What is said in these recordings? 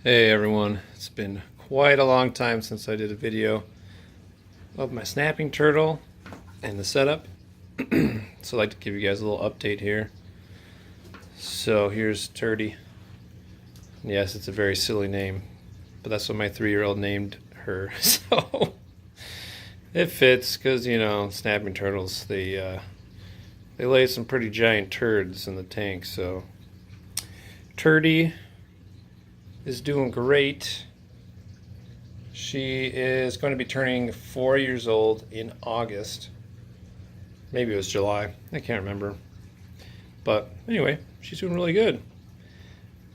Hey everyone, it's been quite a long time since I did a video of my snapping turtle and the setup. So I'd like to give you guys a little update here. So here's Turdy. Yes, it's a very silly name, but that's what my 3-year-old named her. So it fits because, you know, snapping turtles, they lay some pretty giant turds in the tank. So Turdy is doing great. She is going to be turning 4 years old in August. Maybe it was July. I can't remember. But anyway, she's doing really good.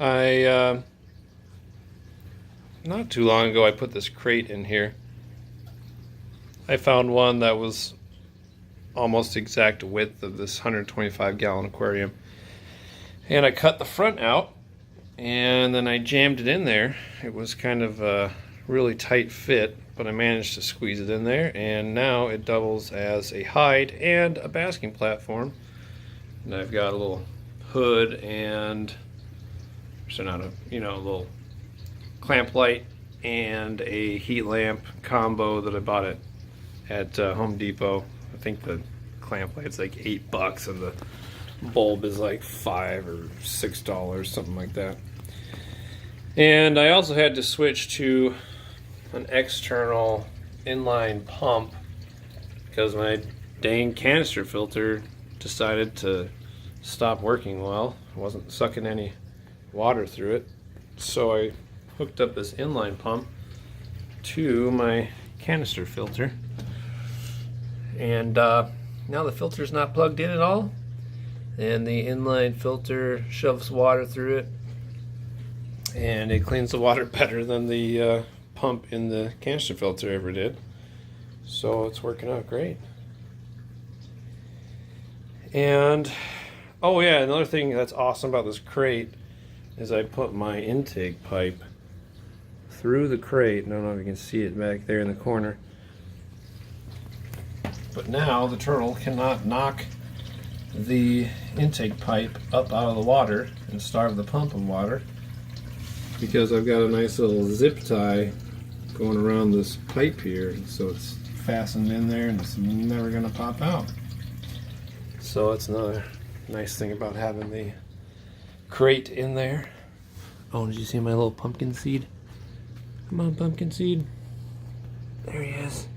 Not too long ago, I put this crate in here. I found one that was almost exact width of this 125-gallon aquarium. And I cut the front out, and then I jammed it in there. It was kind of a really tight fit, but I managed to squeeze it in there, and now it doubles as a hide and a basking platform. And I've got a little hood and a little clamp light and a heat lamp combo that I bought at Home Depot. I think the clamp light's like $8 and the bulb is like $5 or $6, something like that. And I also had to switch to an external inline pump because my dang canister filter decided to stop working well. It wasn't sucking any water through it. So I hooked up this inline pump to my canister filter. And now the filter's not plugged in at all. And the inline filter shoves water through it. And it cleans the water better than the pump in the canister filter ever did. So it's working out great. And oh yeah, another thing that's awesome about this crate is I put my intake pipe through the crate. I don't know if you can see it back there in the corner. But now the turtle cannot knock the intake pipe up out of the water and starve the pump of water, because I've got a nice little zip tie going around this pipe here, so it's fastened in there and it's never going to pop out. So it's another nice thing about having the crate in there. Oh, did you see my little pumpkin seed? Come on, pumpkin seed. There he is.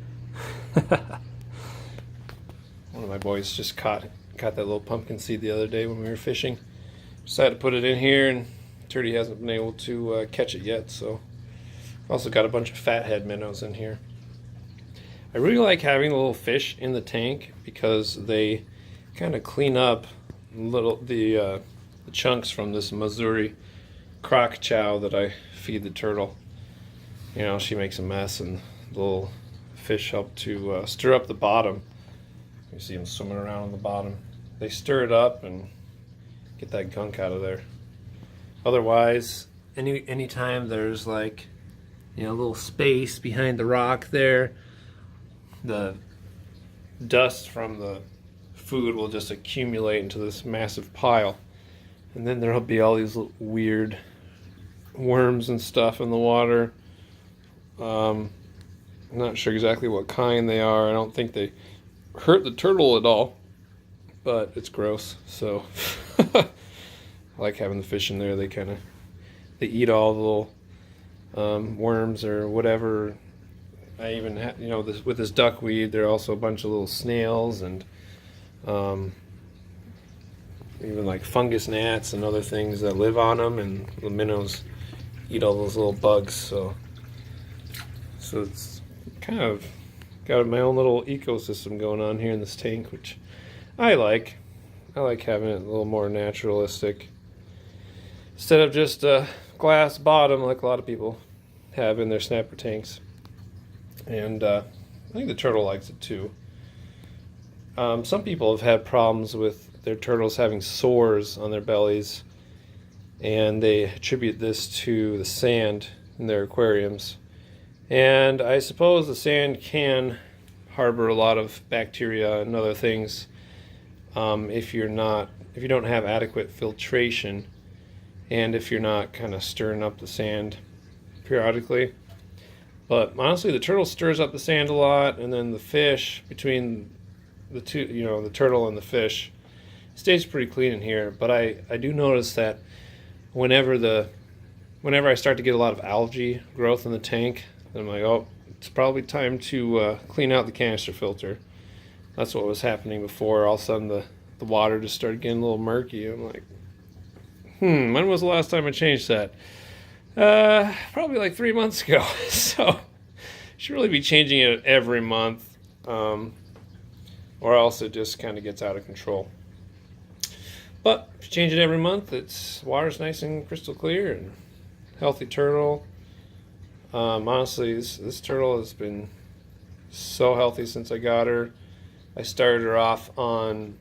One of my boys just caught that little pumpkin seed the other day when we were fishing. Decided to put it in here, and Turdy hasn't been able to catch it yet, so I've also got a bunch of fathead minnows in here. I really like having the little fish in the tank because they kind of clean up the chunks from this Missouri crock chow that I feed the turtle. You know, she makes a mess, and the little fish help to stir up the bottom. You see them swimming around on the bottom. They stir it up and get that gunk out of there. Otherwise, anytime there's like, you know, a little space behind the rock there, the dust from the food will just accumulate into this massive pile, and then there'll be all these little weird worms and stuff in the water. I'm not sure exactly what kind they are. I don't think they hurt the turtle at all, but it's gross. So I like having the fish in there. They eat all the little worms or whatever. I even have, you know, with this duckweed, there are also a bunch of little snails and even like fungus gnats and other things that live on them, and the minnows eat all those little bugs. So it's kind of got my own little ecosystem going on here in this tank, which I like. I like having it a little more naturalistic instead of just a glass bottom like a lot of people have in their snapper tanks. And I think the turtle likes it too. Some people have had problems with their turtles having sores on their bellies, and they attribute this to the sand in their aquariums. And I suppose the sand can harbor a lot of bacteria and other things if you don't have adequate filtration, and if you're not kind of stirring up the sand periodically. But honestly, the turtle stirs up the sand a lot, and then the fish, between the two, the turtle and the fish, stays pretty clean in here. But I do notice that whenever I start to get a lot of algae growth in the tank, I'm like, oh, it's probably time to clean out the canister filter. That's what was happening before. All of a sudden, the water just started getting a little murky. I'm like, when was the last time I changed that? Probably like 3 months ago. So should really be changing it every month, or else it just kind of gets out of control. But if you change it every month, water's nice and crystal clear and healthy turtle. Honestly, this turtle has been so healthy since I got her. I started her off on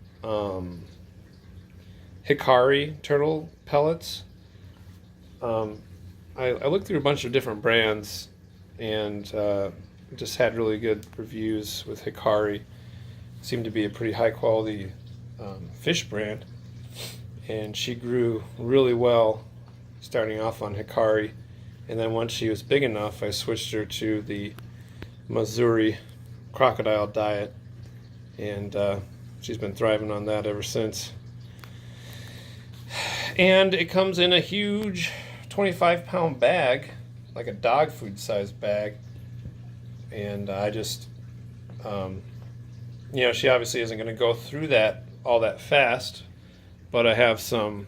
Hikari turtle pellets. I looked through a bunch of different brands and just had really good reviews with Hikari. Seemed to be a pretty high quality fish brand, and she grew really well starting off on Hikari. And then once she was big enough, I switched her to the Missouri crocodile diet, and she's been thriving on that ever since. And it comes in a huge 25-pound bag, like a dog food size bag. And I just, she obviously isn't going to go through that all that fast, but I have some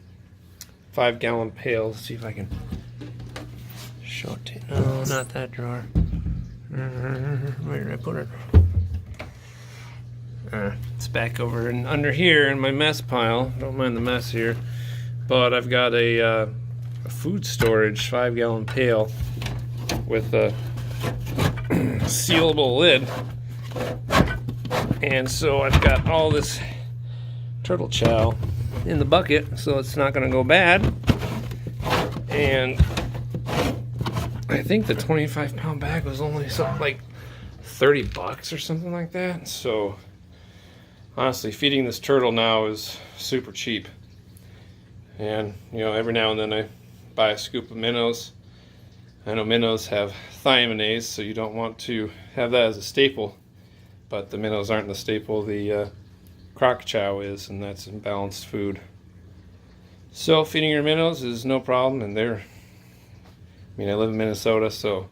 5-gallon pails. Let's see if I can show it to you. No, not that drawer. Where did I put it? It's back over and under here in my mess pile. Don't mind the mess here. But I've got a food storage 5-gallon pail with a sealable lid. And so I've got all this turtle chow in the bucket, so it's not going to go bad. And I think the 25-pound bag was only something like $30 or something like that. So honestly, feeding this turtle now is super cheap. And every now and then I buy a scoop of minnows. I know minnows have thiaminase, so you don't want to have that as a staple. But the minnows aren't the staple. The croc chow is, and that's imbalanced food. So feeding your minnows is no problem, and I live in Minnesota, so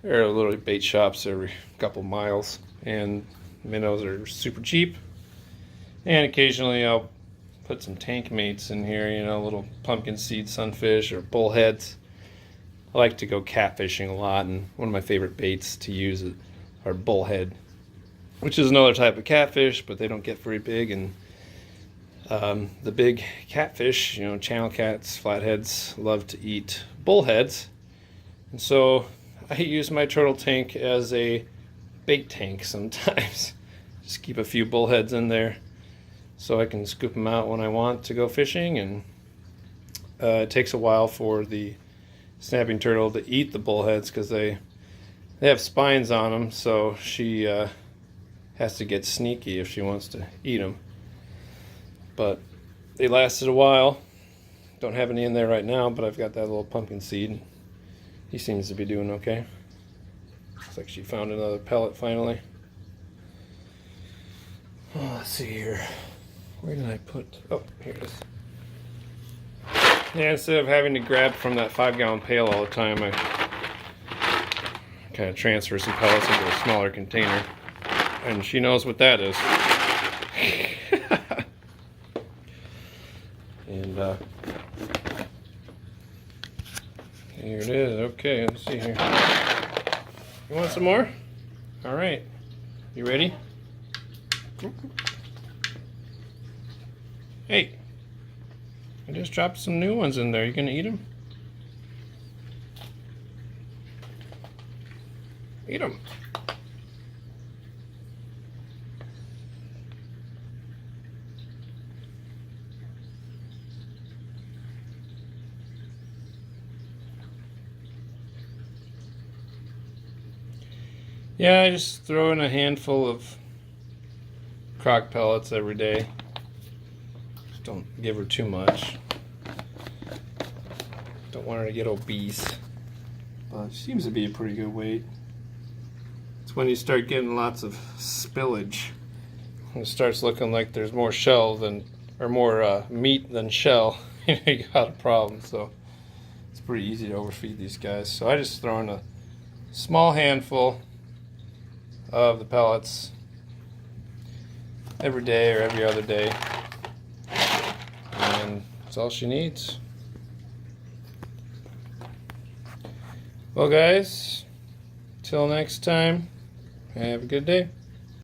there are little bait shops every couple miles, and minnows are super cheap. And occasionally I'll put some tank mates in here, little pumpkin seed sunfish or bullheads. I like to go catfishing a lot, and one of my favorite baits to use are bullhead, which is another type of catfish, but they don't get very big. And the big catfish, channel cats, flatheads, love to eat bullheads. And so I use my turtle tank as a bait tank sometimes. Just keep a few bullheads in there so I can scoop them out when I want to go fishing. And it takes a while for the snapping turtle to eat the bullheads because they have spines on them, so she has to get sneaky if she wants to eat them. But they lasted a while. Don't have any in there right now, but I've got that little pumpkin seed. He seems to be doing okay. Looks like she found another pellet finally. Oh, let's see here. Where did I put? Oh, here it is. Yeah, instead of having to grab from that 5-gallon pail all the time, I kind of transfer some pellets into a smaller container. And she knows what that is. And here it is. Okay, let's see here. You want some more? All right. You ready? Hey, I just dropped some new ones in there. You gonna eat them? Eat them. Yeah, I just throw in a handful of crock pellets every day. Just don't give her too much. Don't want her to get obese. but it seems to be a pretty good weight. It's when you start getting lots of spillage. When it starts looking like there's more shell than, or more meat than shell, you got a problem. So it's pretty easy to overfeed these guys. So I just throw in a small handful of the pellets every day or every other day, and that's all she needs. Well guys, till next time, have a good day.